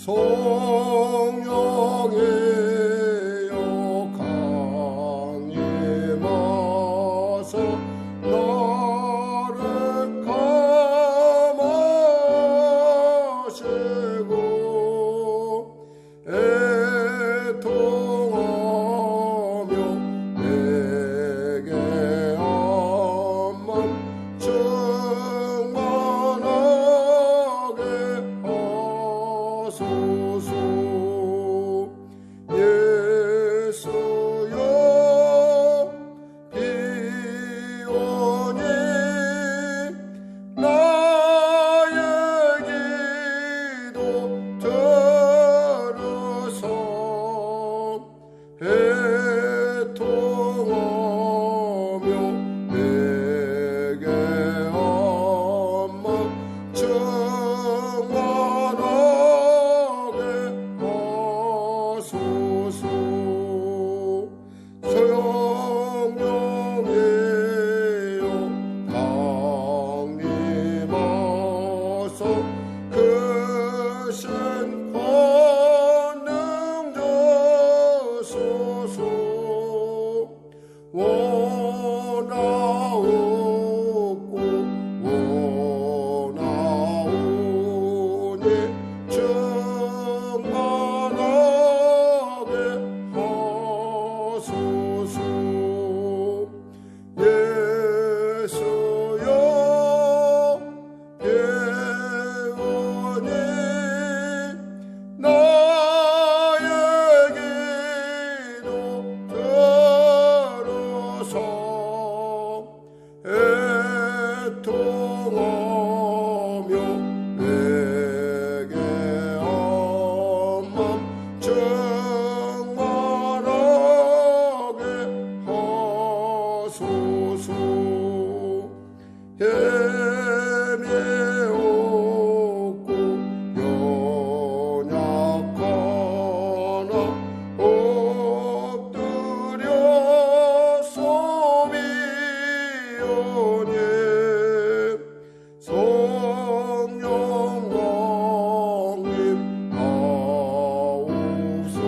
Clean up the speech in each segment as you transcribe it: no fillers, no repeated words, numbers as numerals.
성령이여 강림하사 나를 감하시고 애통하며 내게 암만 충만하게 하소서. 예수여 비오니 나의 기도 들으사 애통하며 내게 암만 충만하게 하소서. 성령이여 강림하사 크신 권능 주소서. 원하옵고 원하오니 충만하게 하소서. 예수여 예원이 나의 기도 들으사 애통하며 내게 암만 충만하게 하소서. 헤매었고 연약하나 엎드려 소비오니 성령 강림 하옵소서.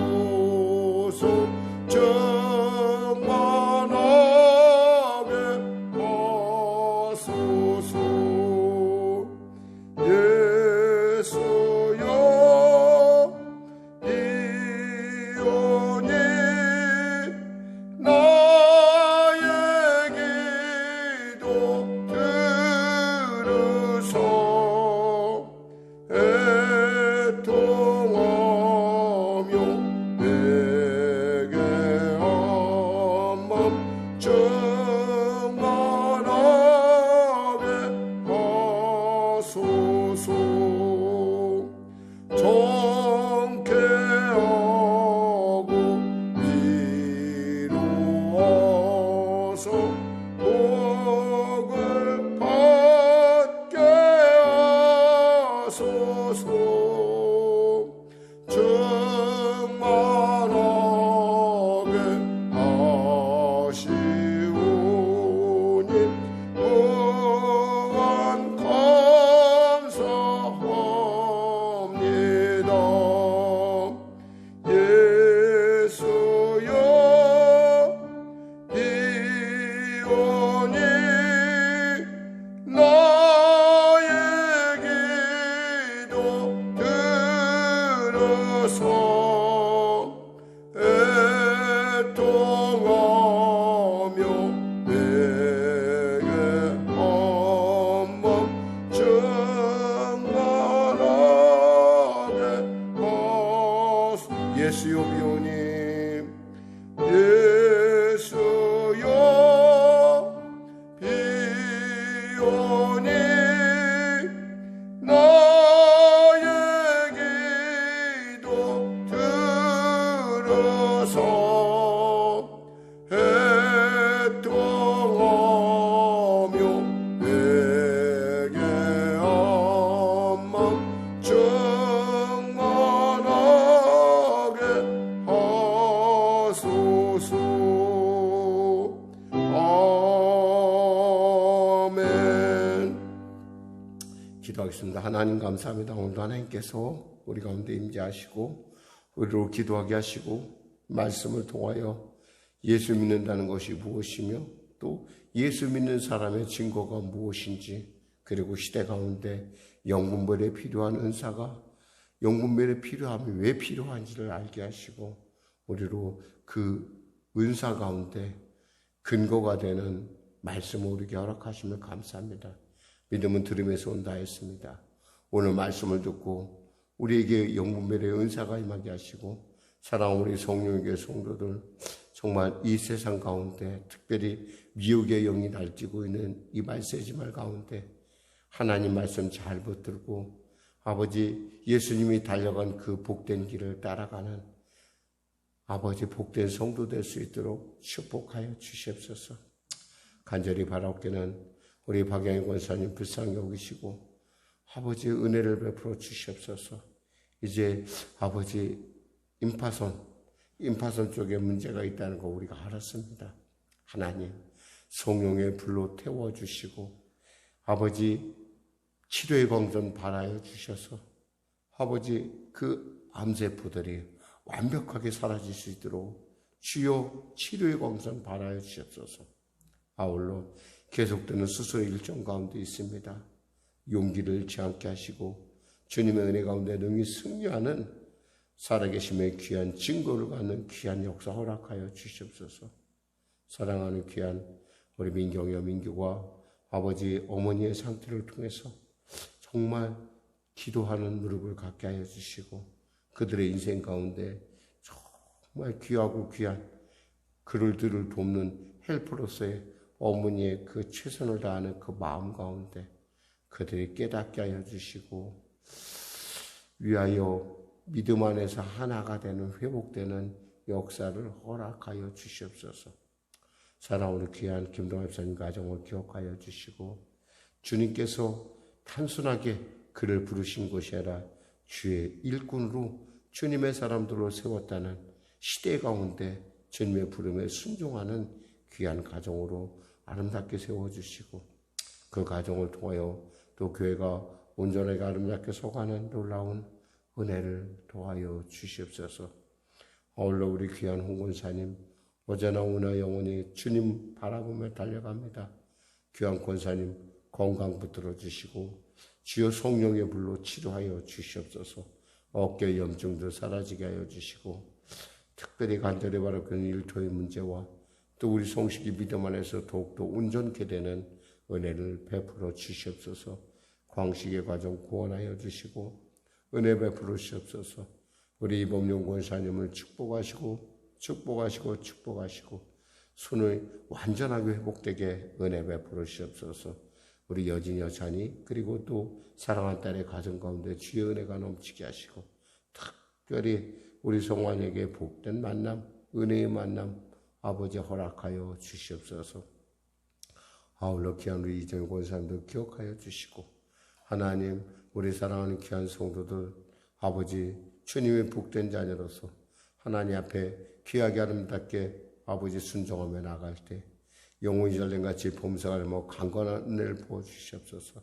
충만하게 하소서. 예수여 이오니 나의 기도 들으사 애통하며 내게 암만 충만하게 하소서. 정케하고 위로하사 복을 받게 하소서. 충만하게 하시오니 무한 감사합니다. 예수여 비오니 나의 기도 들으사 애통하며 내게 암만 충만하게 하소서. 예수여 비오니 예수여 비오니 나의 기도 들으사 애통하며 내게 암만 충만하게 하소서. 아멘. 기도하겠습니다. 하나님 감사합니다. 오늘도 하나님께서 우리 가운데 임재하시고 우리로 기도하게 하시고 말씀을 통하여 예수 믿는다는 것이 무엇이며 또 예수 믿는 사람의 증거가 무엇인지, 그리고 시대 가운데 영분별에 필요한 은사가 영분별에 필요함이 왜 필요한지를 알게 하시고 우리로 그 은사 가운데 근거가 되는 말씀을 우리에게 허락하시면 감사합니다. 믿음은 들음에서 온다 했습니다. 오늘 말씀을 듣고 우리에게 영분별의 은사가 임하게 하시고 사랑하는 우리 성령의 성도들, 정말 이 세상 가운데 특별히 미혹의 영이 날뛰고 있는 이 말세지말 가운데 하나님 말씀 잘 붙들고 아버지 예수님이 달려간 그 복된 길을 따라가는 아버지 복된 성도 될 수 있도록 축복하여 주시옵소서. 간절히 바라옵기는 우리 박영희 권사님 불쌍히 여기시고 아버지 은혜를 베풀어 주시옵소서. 이제 아버지 임파선 쪽에 문제가 있다는 거 우리가 알았습니다. 하나님 성령의 불로 태워주시고 아버지 치료의 광선 발하여 주셔서 아버지 그 암세포들이 완벽하게 사라질 수 있도록 주요 치료의 광선 발하여 주옵소서. 아울러 계속되는 수술의 일정 가운데 있습니다. 용기를 잃지 않게 하시고 주님의 은혜 가운데 능히 승리하는 살아계심의 귀한 증거를 갖는 귀한 역사 허락하여 주시옵소서. 사랑하는 귀한 우리 민경여 민규와 아버지 어머니의 상태를 통해서 정말 기도하는 무릎을 갖게 하여 주시고 그들의 인생 가운데 정말 귀하고 귀한 그들을 돕는 헬퍼로서의 어머니의 그 최선을 다하는 그 마음 가운데 그들이 깨닫게 하여 주시고 위하여 믿음 안에서 하나가 되는 회복되는 역사를 허락하여 주시옵소서. 사랑하는 귀한 김동엽 목사님 가정을 기억하여 주시고 주님께서 단순하게 그를 부르신 것이 아니라 주의 일꾼으로 주님의 사람들로 세웠다는 시대 가운데 주님의 부름에 순종하는 귀한 가정으로 아름답게 세워주시고 그 가정을 통하여 또 교회가 온전하게 아름답게 서가는 놀라운 은혜를 도하여 주시옵소서. 아울러 우리 귀한 홍권사님 어제나 오나 영원히 주님 바라보며 달려갑니다. 귀한 권사님 건강 붙들어 주시고 주여 성령의 불로 치료하여 주시옵소서. 어깨 염증도 사라지게 하여 주시고 특별히 간절히 바라보는 일터의 문제와 또 우리 성식이 믿음 안에서 더욱더 온전케 되는 은혜를 베풀어 주시옵소서. 광식의 과정 구원하여 주시고 은혜 베풀어 주시옵소서. 우리 이범용 권사님을 축복하시고 손을 완전하게 회복되게 은혜 베풀어 주시옵소서. 우리 여진 여찬이 그리고 또 사랑한 딸의 가정 가운데 주의 은혜가 넘치게 하시고 특별히 우리 성환에게 복된 만남, 은혜의 만남 아버지 허락하여 주시옵소서. 아울러 귀한 우리 이정 권사님도 기억하여 주시고 하나님 우리 사랑하는 귀한 성도들 아버지 주님의 복된 자녀로서 하나님 앞에 귀하게 아름답게 아버지 순종하며 나갈 때 영혼이 전쟁같이 범사를 강건한 은혜를 부어주시옵소서.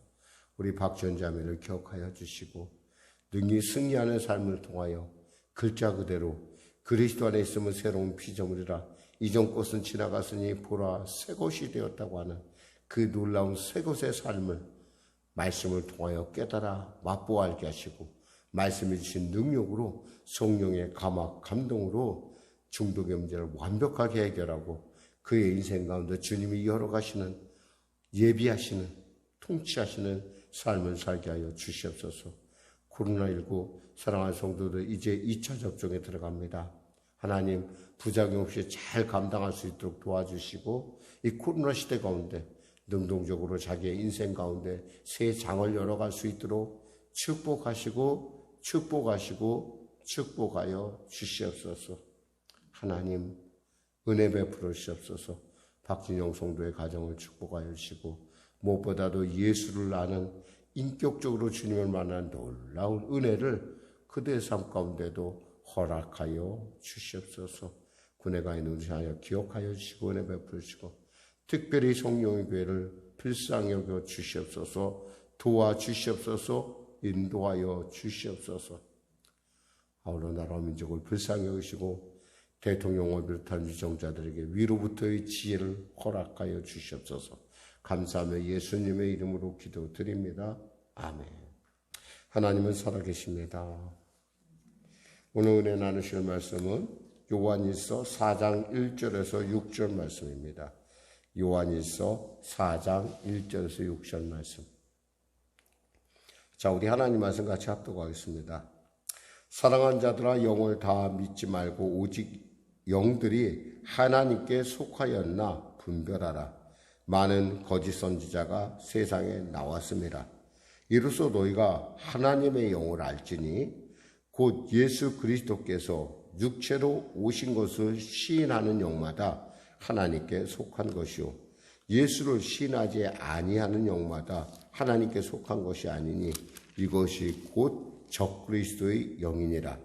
우리 박전자매를 기억하여 주시고 능히 승리하는 삶을 통하여 글자 그대로 그리스도 안에 있으면 새로운 피조물이라 이전 것은 지나갔으니 보라 새 것이 되었다고 하는 그 놀라운 새 것의 삶을 말씀을 통하여 깨달아 맛보아 알게 하시고 말씀해 주신 능력으로 성령의 감화 감동으로 중독의 문제를 완벽하게 해결하고 그의 인생 가운데 주님이 열어가시는 예비하시는 통치하시는 삶을 살게 하여 주시옵소서. 코로나19 사랑하는 성도들 이제 2차 접종에 들어갑니다. 하나님 부작용 없이 잘 감당할 수 있도록 도와주시고 이 코로나 시대 가운데 능동적으로 자기의 인생 가운데 새 장을 열어갈 수 있도록 축복하여 주시옵소서. 하나님 은혜 베풀어 주시옵소서. 박진영 성도의 가정을 축복하여 주시고 무엇보다도 예수를 아는 인격적으로 주님을 만난 놀라운 은혜를 그들의 삶 가운데도 허락하여 주시옵소서. 군에 있는 우리 자녀 기억하여 주시고 은혜 베풀어 주시고 특별히 성령의 교회를 불쌍히 여겨 주시옵소서. 도와주시옵소서. 인도하여 주시옵소서. 아울러 나라와 민족을 불쌍히 여기시고 대통령을 비롯한 위정자들에게 위로부터의 지혜를 허락하여 주시옵소서. 감사하며 예수님의 이름으로 기도드립니다. 아멘. 하나님은 살아계십니다. 오늘 은혜 나누실 말씀은 요한일서 4장 1절에서 6절 말씀입니다. 요한일서 4장 1절에서 6절 말씀. 자, 우리 하나님 말씀 같이 합독하겠습니다. 사랑하는 자들아, 영을 다 믿지 말고 오직 영들이 하나님께 속하였나 분별하라. 많은 거짓 선지자가 세상에 나왔습니다. 이로써 너희가 하나님의 영을 알지니 곧 예수 그리스도께서 육체로 오신 것을 시인하는 영마다 하나님께 속한 것이요 예수를 시인하지 아니하는 영마다 하나님께 속한 것이 아니니 이것이 곧 적그리스도의 영이니라.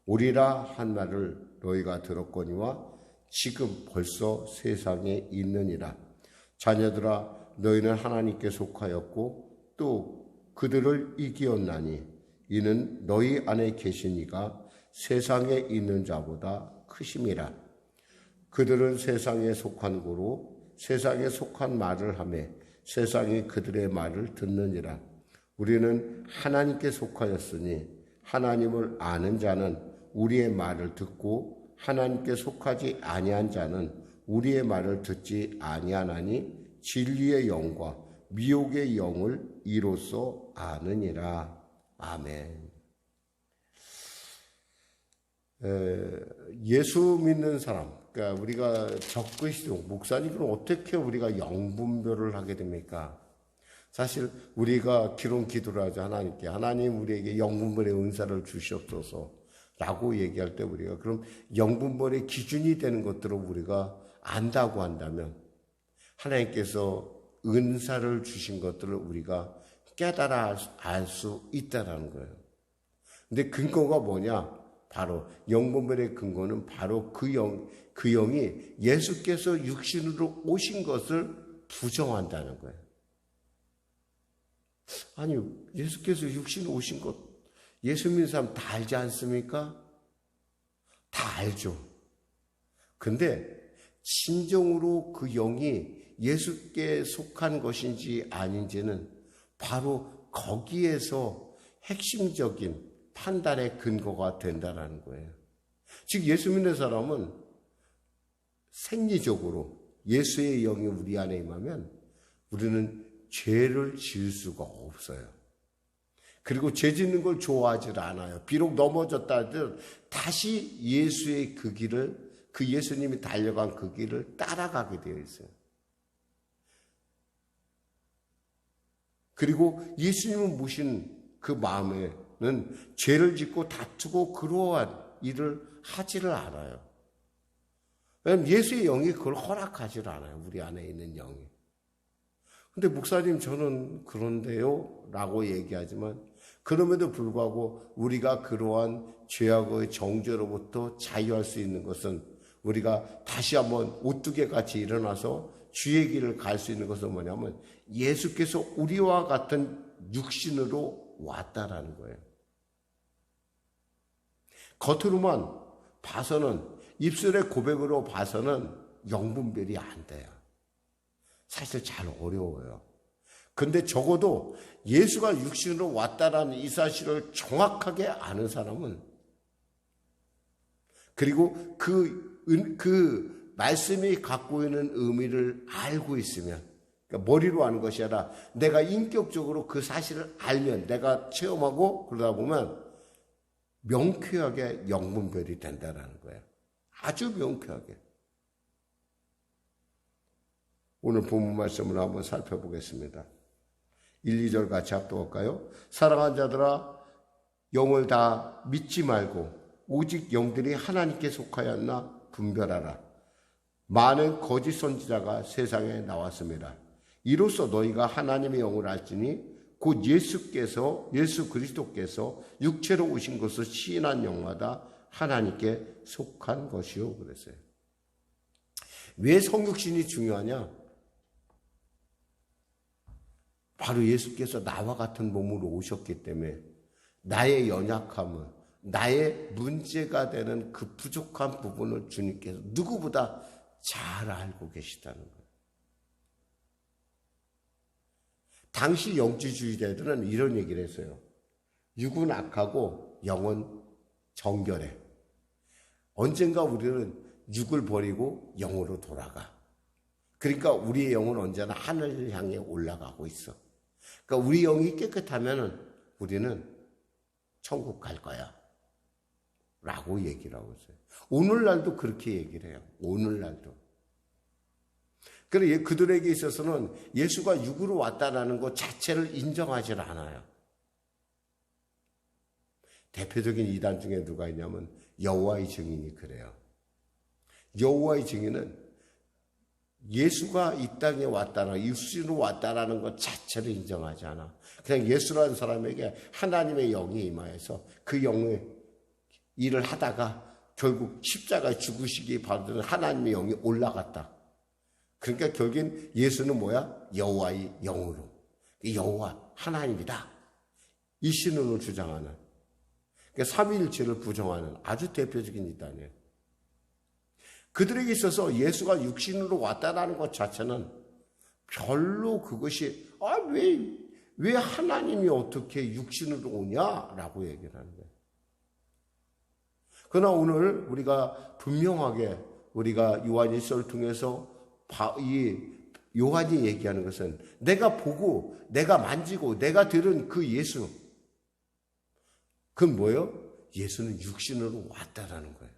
오리라 한 말을 너희가 들었거니와 지금 벌써 세상에 있느니라. 자녀들아, 너희는 하나님께 속하였고 또 그들을 이기었나니 이는 너희 안에 계신 이가 세상에 있는 자보다 크심이라. 그들은 세상에 속한 고로 세상에 속한 말을 하며 세상이 그들의 말을 듣느니라. 우리는 하나님께 속하였으니 하나님을 아는 자는 우리의 말을 듣고 하나님께 속하지 아니한 자는 우리의 말을 듣지 아니하나니 진리의 영과 미혹의 영을 이로써 아느니라. 아멘. 예수 믿는 사람, 그러니까 우리가 적그리스도 목사님은 어떻게 우리가 영분별을 하게 됩니까? 사실 우리가 기록 기도를 하죠. 하나님께. 하나님 우리에게 영분별의 은사를 주시옵소서 라고 얘기할 때 우리가 그럼 영분별의 기준이 되는 것들을 우리가 안다고 한다면 하나님께서 은사를 주신 것들을 우리가 깨달아 알 수 있다라는 거예요. 근데 근거가 뭐냐? 바로 영분별의 근거는 바로 그 영이 예수께서 육신으로 오신 것을 부정한다는 거예요. 아니, 예수께서 육신으로 오신 것 예수 믿는 사람 다 알지 않습니까? 다 알죠. 근데 진정으로 그 영이 예수께 속한 것인지 아닌지는 바로 거기에서 핵심적인 판단의 근거가 된다는 거예요. 즉 예수 믿는 사람은 생리적으로 예수의 영이 우리 안에 임하면 우리는 죄를 지을 수가 없어요. 그리고 죄 짓는 걸 좋아하지 않아요. 비록 넘어졌다 하더라도 다시 예수의 그 길을, 그 예수님이 달려간 그 길을 따라가게 되어 있어요. 그리고 예수님을 모신 그 마음에는 죄를 짓고 다투고 그러한 일을 하지를 않아요. 왜냐하면 예수의 영이 그걸 허락하지를 않아요. 우리 안에 있는 영이. 근데 목사님 저는 그런데요 라고 얘기하지만 그럼에도 불구하고 우리가 그러한 죄악의 정죄로부터 자유할 수 있는 것은 우리가 다시 한번 오뚜기 같이 일어나서 주의 길을 갈 수 있는 것은 뭐냐면 예수께서 우리와 같은 육신으로 왔다라는 거예요. 겉으로만 봐서는 입술의 고백으로 봐서는 영분별이 안 돼요. 사실 잘 어려워요. 근데 적어도 예수가 육신으로 왔다라는 이 사실을 정확하게 아는 사람은 그리고 그 말씀이 갖고 있는 의미를 알고 있으면 그러니까 머리로 아는 것이 아니라 내가 인격적으로 그 사실을 알면 내가 체험하고 그러다 보면 명쾌하게 영분별이 된다는 거예요. 아주 명쾌하게. 오늘 본문 말씀을 한번 살펴보겠습니다. 1, 2절 같이 합독할까요? 사랑하는 자들아, 영을 다 믿지 말고 오직 영들이 하나님께 속하였나 분별하라. 많은 거짓 선지자가 세상에 나왔습니다. 이로써 너희가 하나님의 영을 알지니 곧 예수 그리스도께서 육체로 오신 것을 시인한 영마다 하나님께 속한 것이요 그랬어요. 왜 성육신이 중요하냐? 바로 예수께서 나와 같은 몸으로 오셨기 때문에 나의 연약함을, 나의 문제가 되는 그 부족한 부분을 주님께서 누구보다 잘 알고 계시다는 거예요. 당시 영지주의자들은 이런 얘기를 했어요. 육은 악하고 영은 정결해. 언젠가 우리는 육을 버리고 영으로 돌아가. 그러니까 우리의 영은 언제나 하늘을 향해 올라가고 있어. 그러니까 우리 영이 깨끗하면 우리는 천국 갈 거야. 라고 얘기를 하고 있어요. 오늘날도 그렇게 얘기를 해요. 오늘날도. 그런데 그들에게 있어서는 예수가 육으로 왔다라는 것 자체를 인정하지 않아요. 대표적인 이단 중에 누가 있냐면 여호와의 증인이 그래요. 여호와의 증인은 예수가 이 땅에 왔다는, 육신으로 왔다라는 것 자체를 인정하지 않아. 그냥 예수라는 사람에게 하나님의 영이 임하여서 그 영의 일을 하다가 결국 십자가에 죽으시기 바라는 하나님의 영이 올라갔다. 그러니까 결국엔 예수는 뭐야? 여호와의 영으로. 여호와 하나님이다. 이 신론을 주장하는, 그러니까 삼위일체를 부정하는 아주 대표적인 이단이에요. 그들에게 있어서 예수가 육신으로 왔다라는 것 자체는 별로 그것이 왜 하나님이 어떻게 육신으로 오냐라고 얘기를 하는 거예요. 그러나 오늘 우리가 분명하게 우리가 요한일서를 통해서 이 요한이 얘기하는 것은 내가 보고 내가 만지고 내가 들은 그 예수, 그건 뭐예요? 예수는 육신으로 왔다라는 거예요.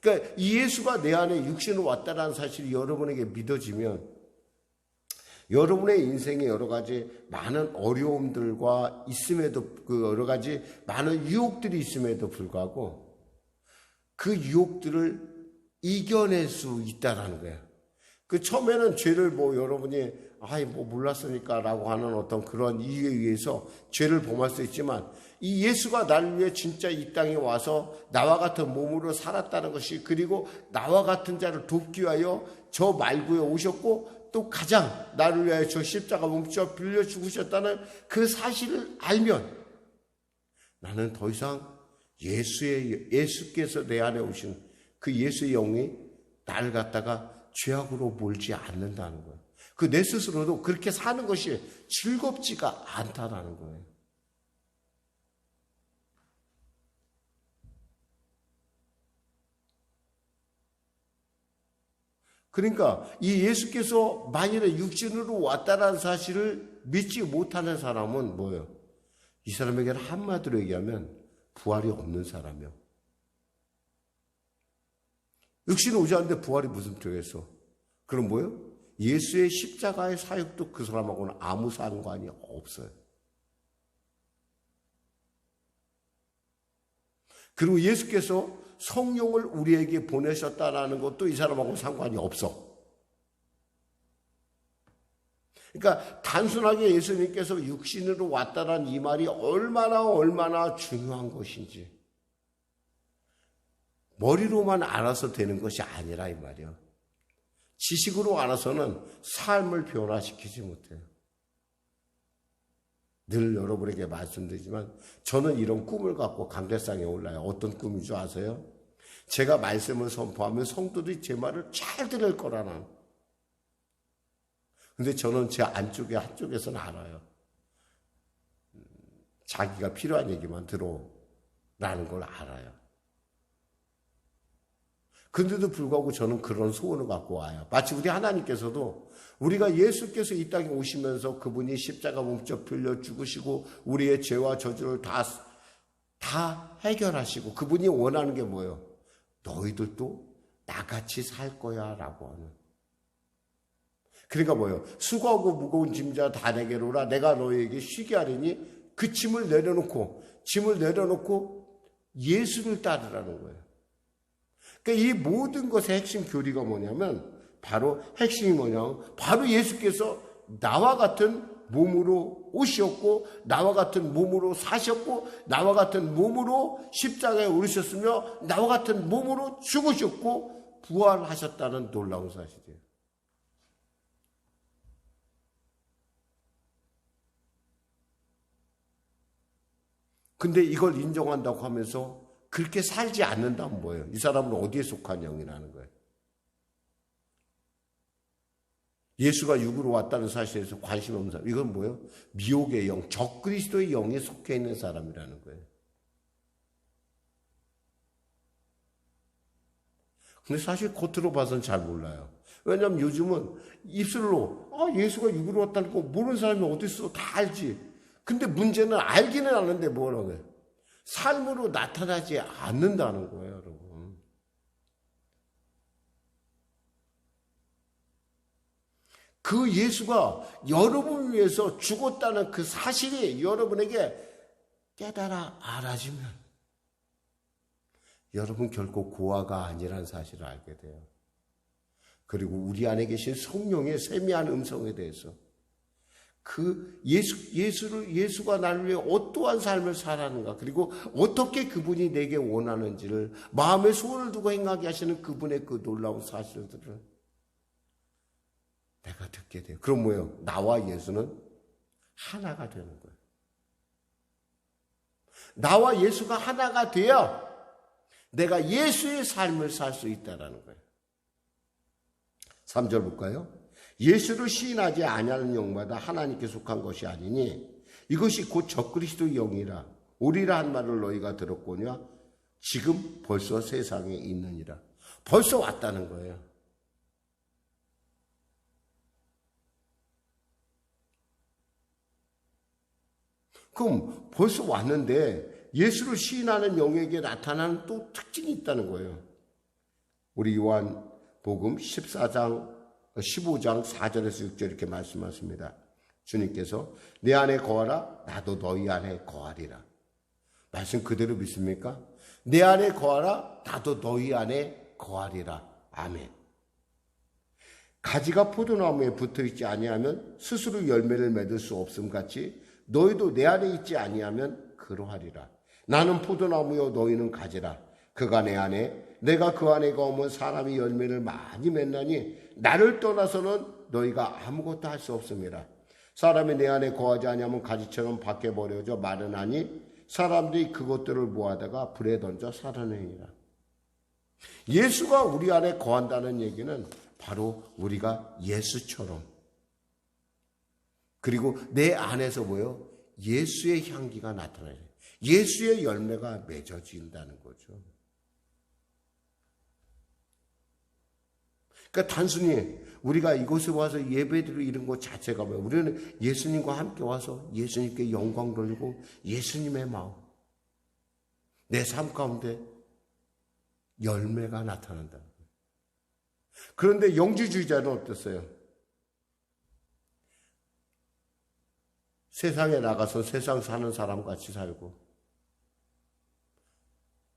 그러니까 이 예수가 내 안에 육신으로 왔다라는 사실이 여러분에게 믿어지면 여러분의 인생에 여러 가지 많은 어려움들과 있음에도, 그 여러 가지 많은 유혹들이 있음에도 불구하고 그 유혹들을 이겨낼 수 있다라는 거예요. 그 처음에는 죄를 여러분이 몰랐으니까 라고 하는 어떤 그런 이유에 의해서 죄를 범할 수 있지만 이 예수가 나를 위해 진짜 이 땅에 와서 나와 같은 몸으로 살았다는 것이, 그리고 나와 같은 자를 돕기 위하여 저 말구에 오셨고 또 가장 나를 위하여 저 십자가 몸쳐 빌려 죽으셨다는 그 사실을 알면 나는 더 이상 예수께서 내 안에 오신 그 예수의 영이 나를 갖다가 죄악으로 몰지 않는다는 거예요. 그 내 스스로도 그렇게 사는 것이 즐겁지가 않다라는 거예요. 그러니까 이 예수께서 만일에 육신으로 왔다라는 사실을 믿지 못하는 사람은 뭐예요? 이 사람에게는 한마디로 얘기하면 부활이 없는 사람이요. 육신은 오지 않는데 부활이 무슨 필요겠어? 그럼 뭐예요? 예수의 십자가의 사역도 그 사람하고는 아무 상관이 없어요. 그리고 예수께서 성령을 우리에게 보내셨다라는 것도 이 사람하고 상관이 없어. 그러니까 단순하게 예수님께서 육신으로 왔다라는 이 말이 얼마나 중요한 것인지 머리로만 알아서 되는 것이 아니라 이 말이야. 지식으로 알아서는 삶을 변화시키지 못해요. 늘 여러분에게 말씀드리지만 저는 이런 꿈을 갖고 강대상에 올라요. 어떤 꿈인 줄 아세요? 제가 말씀을 선포하면 성도들이 제 말을 잘 들을 거라는. 근데 저는 제 안쪽에 한쪽에서는 알아요. 자기가 필요한 얘기만 들어라는 걸 알아요. 근데도 불구하고 저는 그런 소원을 갖고 와요. 마치 우리 하나님께서도 우리가 예수께서 이 땅에 오시면서 그분이 십자가 몸져 빌려 죽으시고 우리의 죄와 저주를 다 해결하시고 그분이 원하는 게 뭐예요? 너희들도 나같이 살 거야 라고 하는. 그러니까 뭐예요? 수고하고 무거운 짐자 다 내게로 오라. 내가 너희에게 쉬게 하리니 그 짐을 내려놓고 예수를 따르라는 거예요. 그러니까 이 모든 것의 핵심 교리가 뭐냐면 바로 핵심이 뭐냐면 바로 예수께서 나와 같은 몸으로 오셨고 나와 같은 몸으로 사셨고 나와 같은 몸으로 십자가에 오르셨으며 나와 같은 몸으로 죽으셨고 부활하셨다는 놀라운 사실이에요. 근데 이걸 인정한다고 하면서 그렇게 살지 않는다면 뭐예요? 이 사람은 어디에 속한 영이라는 거예요? 예수가 육으로 왔다는 사실에서 관심 없는 사람. 이건 뭐예요? 미혹의 영, 적그리스도의 영에 속해 있는 사람이라는 거예요. 근데 사실 겉으로 봐서는 잘 몰라요. 왜냐하면 요즘은 입술로 예수가 육으로 왔다는 거 모르는 사람이 어디 있어? 다 알지. 근데 문제는 알기는 아는데 뭐라고 해요? 삶으로 나타나지 않는다는 거예요, 여러분. 그 예수가 여러분을 위해서 죽었다는 그 사실이 여러분에게 깨달아 알아지면 여러분 결코 고아가 아니라는 사실을 알게 돼요. 그리고 우리 안에 계신 성령의 세미한 음성에 대해서 그 예수가 나를 위해 어떠한 삶을 살았는가, 그리고 어떻게 그분이 내게 원하는지를 마음에 소원을 두고 행하게 하시는 그분의 그 놀라운 사실들을 내가 듣게 돼요. 그럼 뭐예요? 나와 예수는 하나가 되는 거예요. 나와 예수가 하나가 돼야 내가 예수의 삶을 살 수 있다는 거예요. 3절 볼까요? 예수를 시인하지 아니하는 영마다 하나님께 속한 것이 아니니 이것이 곧 적그리스도의 영이라 오리라 한 말을 너희가 들었거냐? 지금 벌써 세상에 있느니라. 벌써 왔다는 거예요. 그럼 벌써 왔는데 예수를 시인하는 영에게 나타나는 또 특징이 있다는 거예요. 우리 요한복음 15장 4절에서 6절 이렇게 말씀하십니다. 주님께서 내 안에 거하라 나도 너희 안에 거하리라. 말씀 그대로 믿습니까? 내 안에 거하라 나도 너희 안에 거하리라. 아멘. 가지가 포도나무에 붙어있지 아니하면 스스로 열매를 맺을 수 없음 같이 너희도 내 안에 있지 아니하면 그러하리라. 나는 포도나무요 너희는 가지라. 그가 내 안에 내가 그 안에 거하면 사람이 열매를 많이 맺나니 나를 떠나서는 너희가 아무것도 할 수 없습니다. 사람이 내 안에 거하지 아니하면 가지처럼 밖에 버려져 마르나니 사람들이 그것들을 모아다가 불에 던져 살아내니라. 예수가 우리 안에 거한다는 얘기는 바로 우리가 예수처럼, 그리고 내 안에서 뭐요? 예수의 향기가 나타나요. 예수의 열매가 맺어진다는 거죠. 그러니까 단순히 우리가 이곳에 와서 예배드리고 이런 것 자체가 뭐예요? 우리는 예수님과 함께 와서 예수님께 영광 돌리고 예수님의 마음, 내 삶 가운데 열매가 나타난다. 그런데 영지주의자는 어땠어요? 세상에 나가서 세상 사는 사람 같이 살고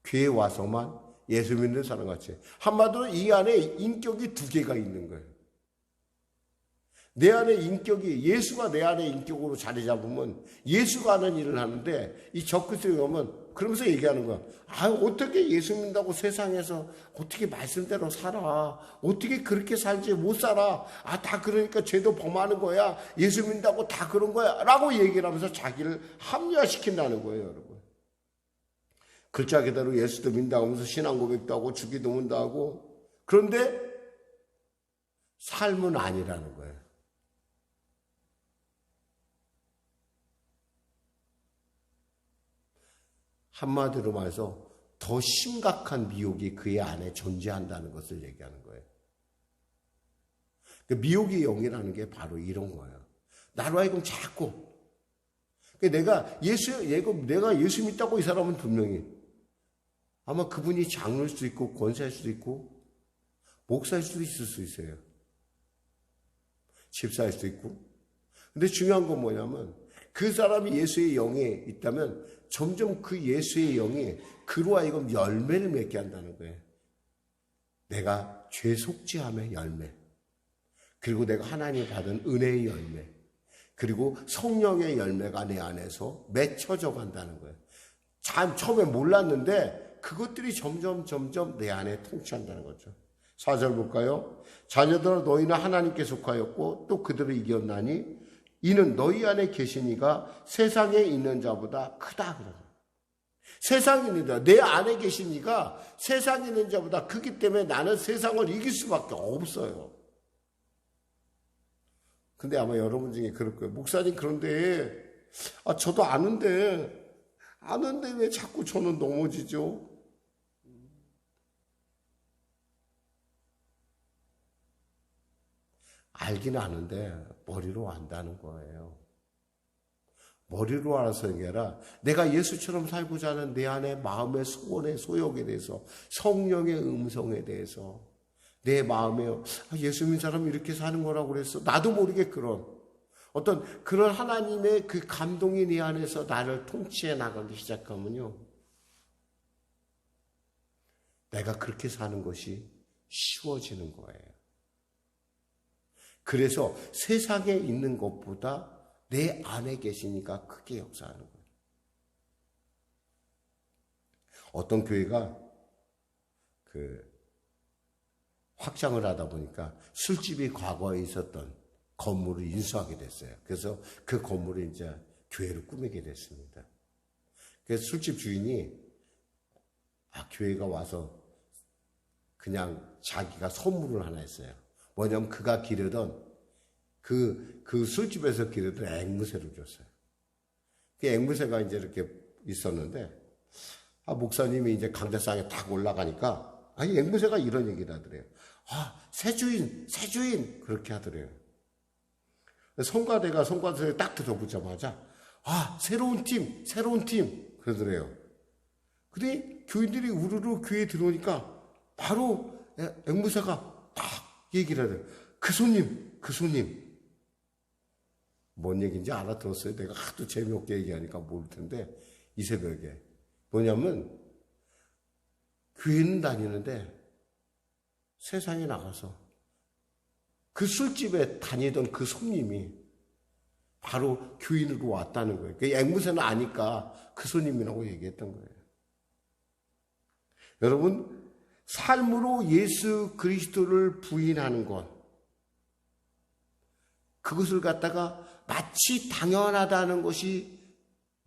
교회에 와서만 예수 믿는 사람 같이, 한마디로 이 안에 인격이 두 개가 있는 거예요. 내 안에 인격이, 예수가 내 안에 인격으로 자리 잡으면 예수가 하는 일을 하는데, 이 적그리스도에 오면 그러면서 얘기하는 거야. 어떻게 예수 믿는다고 세상에서 어떻게 말씀대로 살아? 어떻게 그렇게 살지 못 살아? 다 그러니까 죄도 범하는 거야. 예수 믿는다고 다 그런 거야. 라고 얘기를 하면서 자기를 합리화시킨다는 거예요, 여러분. 글자 그대로 예수도 믿는다고 하면서 신앙 고백도 하고 주기도 문다고, 그런데 삶은 아니라는 거예요. 한마디로 말해서 더 심각한 미혹이 그의 안에 존재한다는 것을 얘기하는 거예요. 그 미혹의 영이라는 게 바로 이런 거예요. 나로 하여금 자꾸 내가 예수 믿다고 이 사람은 분명히 아마 그분이 장로일 수도 있고 권사일 수도 있고 목사일 수도 있을 수 있어요. 집사일 수도 있고. 근데 중요한 건 뭐냐면 그 사람이 예수의 영에 있다면 점점 그 예수의 영이 그로 하여금 열매를 맺게 한다는 거예요. 내가 죄 속죄함의 열매, 그리고 내가 하나님이 받은 은혜의 열매, 그리고 성령의 열매가 내 안에서 맺혀져 간다는 거예요. 참 처음에 몰랐는데 그것들이 점점 내 안에 통치한다는 거죠. 4절 볼까요? 자녀들아 너희는 하나님께 속하였고 또 그들을 이겼나니 이는 너희 안에 계신 이가 세상에 있는 자보다 크다 그러죠. 세상에 있는 자, 내 안에 계신 이가 세상에 있는 자보다 크기 때문에 나는 세상을 이길 수밖에 없어요. 근데 아마 여러분 중에 그럴 거예요. 목사님, 그런데 저도 아는데 왜 자꾸 저는 넘어지죠? 알긴 아는데 머리로 안다는 거예요. 머리로 알아서 게 아니라 내가 예수처럼 살고자 하는 내 안의 마음의 소원의 소욕에 대해서, 성령의 음성에 대해서, 내 마음에 예수 믿는 사람이 이렇게 사는 거라고 그랬어. 나도 모르게 그런 하나님의 그 감동이 내 안에서 나를 통치해 나가기 시작하면요, 내가 그렇게 사는 것이 쉬워지는 거예요. 그래서 세상에 있는 것보다 내 안에 계시니까 크게 역사하는 거예요. 어떤 교회가 확장을 하다 보니까 술집이 과거에 있었던 건물을 인수하게 됐어요. 그래서 그 건물을 이제 교회로 꾸미게 됐습니다. 그래서 술집 주인이 교회가 와서 그냥 자기가 선물을 하나 했어요. 뭐냐면 그가 기르던 그 술집에서 기르던 앵무새를 줬어요. 그 앵무새가 이제 이렇게 있었는데, 목사님이 이제 강대상에 탁 올라가니까, 이 앵무새가 이런 얘기를 하더래요. 새 주인! 그렇게 하더래요. 성가대가 성가대에 딱 들어보자마자, 새로운 팀! 그러더래요. 근데 교인들이 우르르 교회에 들어오니까, 바로 앵무새가 딱 얘기를 하더래요. 그 손님. 뭔 얘기인지 알아들었어요. 내가 하도 재미없게 얘기하니까 모를 텐데, 이 새벽에. 뭐냐면, 교회는 다니는데, 세상에 나가서, 그 술집에 다니던 그 손님이 바로 교인으로 왔다는 거예요. 그 앵무새는 아니까 그 손님이라고 얘기했던 거예요. 여러분, 삶으로 예수 그리스도를 부인하는 것, 그것을 갖다가 마치 당연하다는 것이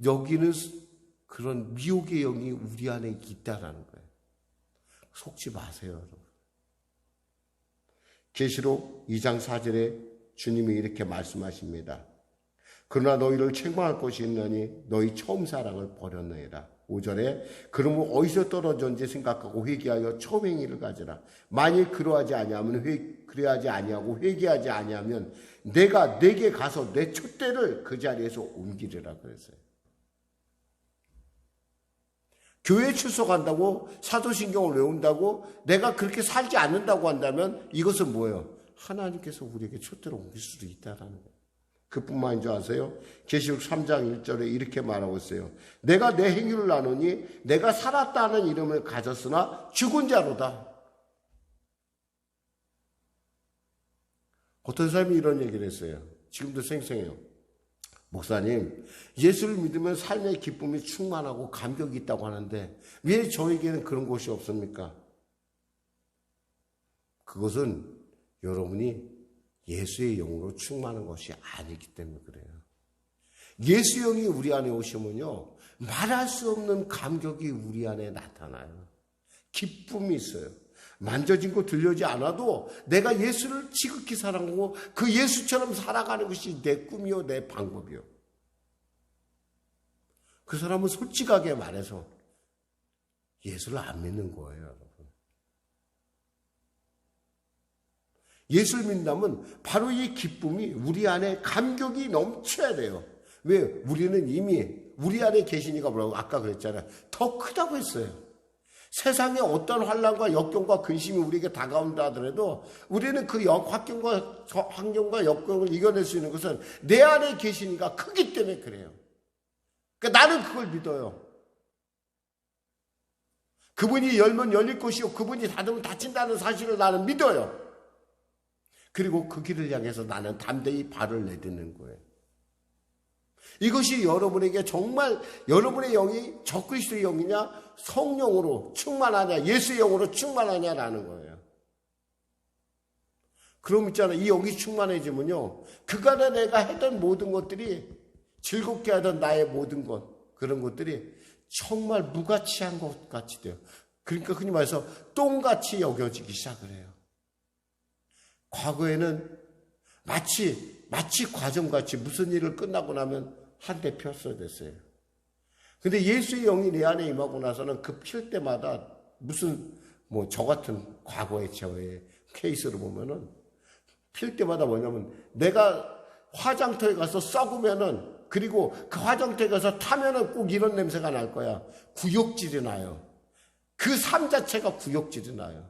여기는 그런 미혹의 영이 우리 안에 있다라는 거예요. 속지 마세요, 여러분. 계시록 2장 4절에 주님이 이렇게 말씀하십니다. 그러나 너희를 책망할 것이 있느니 너희 처음 사랑을 버렸느니라. 5절에 그러면 어디서 떨어졌는지 생각하고 회개하여 처음 행위를 가져라. 만일 그러하지 아니하고 회개하지 아니하면 내가 내게 가서 내 촛대를 그 자리에서 옮기리라 그랬어요. 교회 출석한다고, 사도신경을 외운다고, 내가 그렇게 살지 않는다고 한다면 이것은 뭐예요? 하나님께서 우리에게 촛대를 옮길 수도 있다라는 거예요. 그뿐만인 줄 아세요? 계시록 3장 1절에 이렇게 말하고 있어요. 내가 내 행위를 나누니 내가 살았다는 이름을 가졌으나 죽은 자로다. 어떤 사람이 이런 얘기를 했어요. 지금도 생생해요. 목사님, 예수를 믿으면 삶의 기쁨이 충만하고 감격이 있다고 하는데 왜 저에게는 그런 것이 없습니까? 그것은 여러분이 예수의 영으로 충만한 것이 아니기 때문에 그래요. 예수 영이 우리 안에 오시면요, 말할 수 없는 감격이 우리 안에 나타나요. 기쁨이 있어요. 만져진 거 들려지 않아도 내가 예수를 지극히 사랑하고 그 예수처럼 살아가는 것이 내 꿈이요, 내 방법이요. 그 사람은 솔직하게 말해서 예수를 안 믿는 거예요, 여러분. 예수를 믿는다면 바로 이 기쁨이 우리 안에 감격이 넘쳐야 돼요. 왜? 우리는 이미 우리 안에 계시니까 뭐라고 아까 그랬잖아요. 더 크다고 했어요. 세상에 어떤 환난과 역경과 근심이 우리에게 다가온다 하더라도 우리는 그 환경과 역경을 이겨낼 수 있는 것은 내 안에 계시니까 크기 때문에 그래요. 그러니까 나는 그걸 믿어요. 그분이 열면 열릴 것이요 그분이 닫으면 닫힌다는 사실을 나는 믿어요. 그리고 그 길을 향해서 나는 담대히 발을 내딛는 거예요. 이것이 여러분에게 정말 여러분의 영이 적그리스도의 영이냐 성령으로 충만하냐 예수의 영으로 충만하냐라는 거예요. 그럼 있잖아요. 이 영이 충만해지면요, 그간에 내가 했던 모든 것들이 즐겁게 하던 나의 모든 것, 그런 것들이 정말 무가치한 것 같이 돼요. 그러니까 흔히 말해서 똥같이 여겨지기 시작을 해요. 과거에는 마치 과정같이 무슨 일을 끝나고 나면 한 대 폈어야 됐어요. 근데 예수의 영이 내 안에 임하고 나서는 그 필 때마다 무슨 저 같은 과거의 저의 케이스로 보면은 필 때마다 뭐냐면 내가 화장터에 가서 썩으면은 그리고 그 화장터에 가서 타면은 꼭 이런 냄새가 날 거야. 구역질이 나요. 그 삶 자체가 구역질이 나요.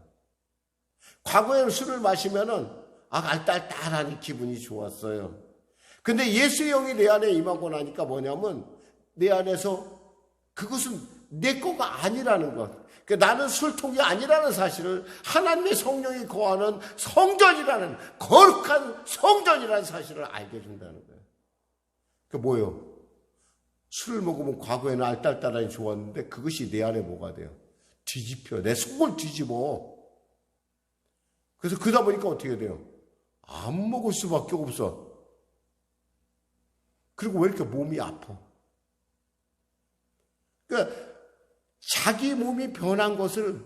과거에는 술을 마시면은 알딸딸하니 기분이 좋았어요. 근데 예수의 영이 내 안에 임하고 나니까 뭐냐면 내 안에서 그것은 내 거가 아니라는 것. 그러니까 나는 술통이 아니라는 사실을 하나님의 성령이 거하는 성전이라는 거룩한 성전이라는 사실을 알게 해준다는 거예요. 그 뭐예요? 술을 먹으면 과거에는 알딸딸하니 좋았는데 그것이 내 안에 뭐가 돼요? 뒤집혀. 내 속을 뒤집어. 그래서 그러다 보니까 어떻게 돼요? 안 먹을 수밖에 없어. 그리고 왜 이렇게 몸이 아파? 그러니까 자기 몸이 변한 것을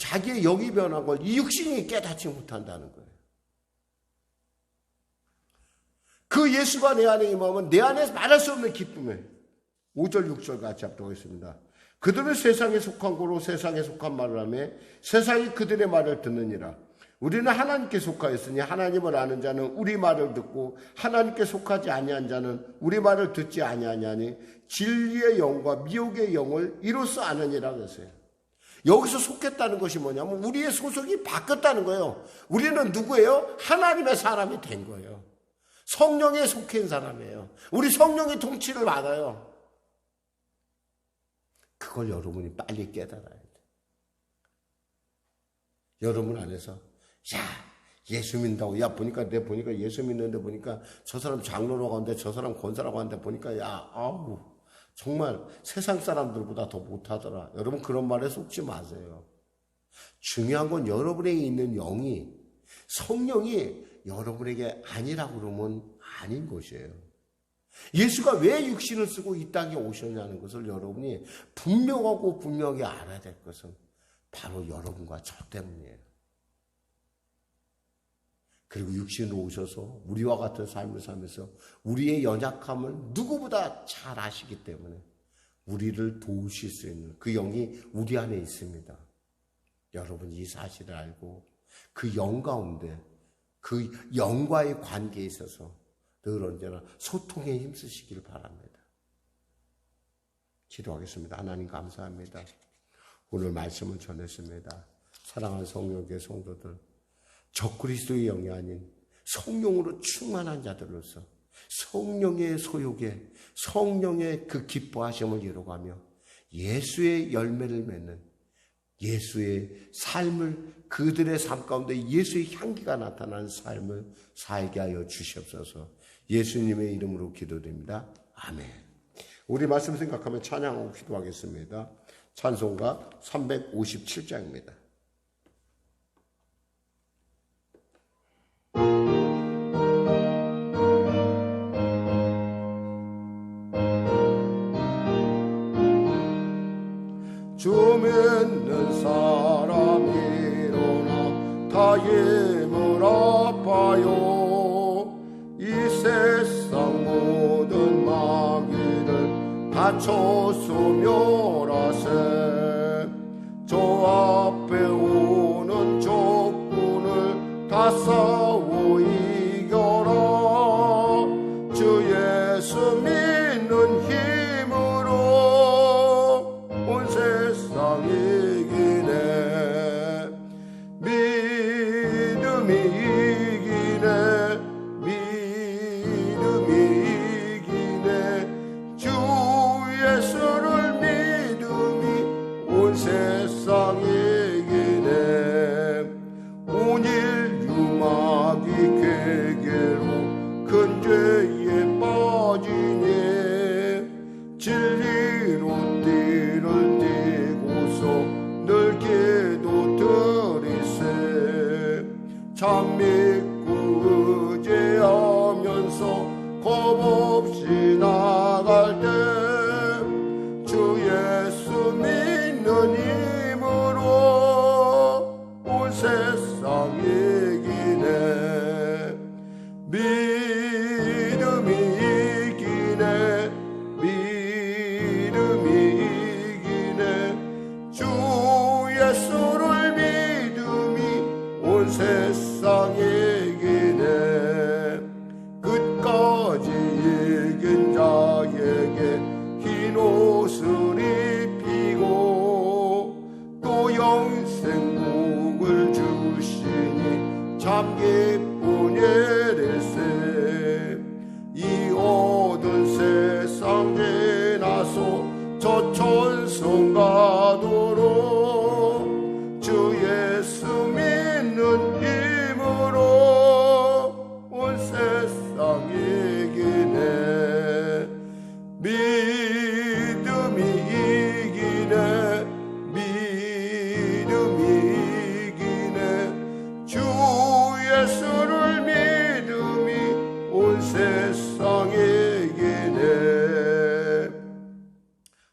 자기의 영이 변한 걸 이 육신이 깨닫지 못한다는 거예요. 그 예수가 내 안에 임하면 내 안에 말할 수 없는 기쁨에 5절 6절 같이 합독하겠습니다. 그들은 세상에 속한 고로 세상에 속한 말을 하며 세상이 그들의 말을 듣느니라. 우리는 하나님께 속하였으니 하나님을 아는 자는 우리 말을 듣고 하나님께 속하지 아니한 자는 우리 말을 듣지 아니하냐니 진리의 영과 미혹의 영을 이로써 아느니라 그랬어요. 여기서 속했다는 것이 뭐냐면 우리의 소속이 바뀌었다는 거예요. 우리는 누구예요? 하나님의 사람이 된 거예요. 성령에 속한 사람이에요. 우리 성령의 통치를 받아요. 그걸 여러분이 빨리 깨달아야 돼요. 여러분 안에서 예수 믿는다고 보니까 예수 믿는데 보니까 저 사람 장로라고 하는데 저 사람 권사라고 하는데 보니까 정말 세상 사람들보다 더 못하더라. 여러분 그런 말에 속지 마세요. 중요한 건 여러분에게 있는 영이 성령이 여러분에게 아니라고 그러면 아닌 것이에요. 예수가 왜 육신을 쓰고 이 땅에 오셨냐는 것을 여러분이 분명하고 분명히 알아야 될 것은 바로 여러분과 저 때문이에요. 그리고 육신으로 오셔서 우리와 같은 삶을 살면서 우리의 연약함을 누구보다 잘 아시기 때문에 우리를 도우실 수 있는 그 영이 우리 안에 있습니다. 여러분 이 사실을 알고 그 영 가운데 그 영과의 관계에 있어서 늘 언제나 소통에 힘쓰시길 바랍니다. 기도하겠습니다. 하나님 감사합니다. 오늘 말씀을 전했습니다. 사랑하는 성령의 성도들, 적그리스도의 영이 아닌 성령으로 충만한 자들로서 성령의 소욕에 성령의 그 기뻐하심을 이루어가며 예수의 열매를 맺는 예수의 삶을 그들의 삶 가운데 예수의 향기가 나타나는 삶을 살게 하여 주시옵소서. 예수님의 이름으로 기도드립니다. 아멘. 우리 말씀 생각하면 찬양하고 기도하겠습니다. 찬송가 357장입니다. 주 믿는 사람이 일어나 다 힘을 아파요. 이 세상 모든 마귀를 다 초소멸하세. 저 앞에 오는 적군을 다 싸워 이겨라. 주 예수 믿는 힘으로 온 세상 이기네. 믿음이 이기네. 믿음이 이기네. 주 예수를 믿음이 온 세상 이기네. 온 인류 마귀 괴계로 큰 죄에 빠지니 진리로 띠를 띠고서 늘 기도 드리세. 참 믿고 의지하면서 겁없이 나갈 때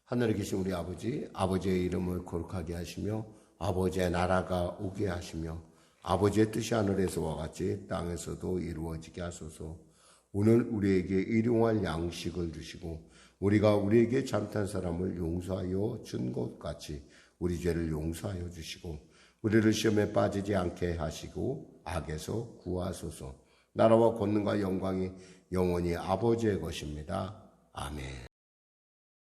하늘에 계신 우리 아버지, 아버지의 이름을 거룩하게 하시며 아버지의 나라가 오게 하시며 아버지의 뜻이 하늘에서와 같이 땅에서도 이루어지게 하소서. 오늘 우리에게 일용할 양식을 주시고 우리가 우리에게 잘못한 사람을 용서하여 준 것 같이 우리 죄를 용서하여 주시고 우리를 시험에 빠지지 않게 하시고 악에서 구하소서. 나라와 권능과 영광이 영원히 아버지의 것입니다. 아멘.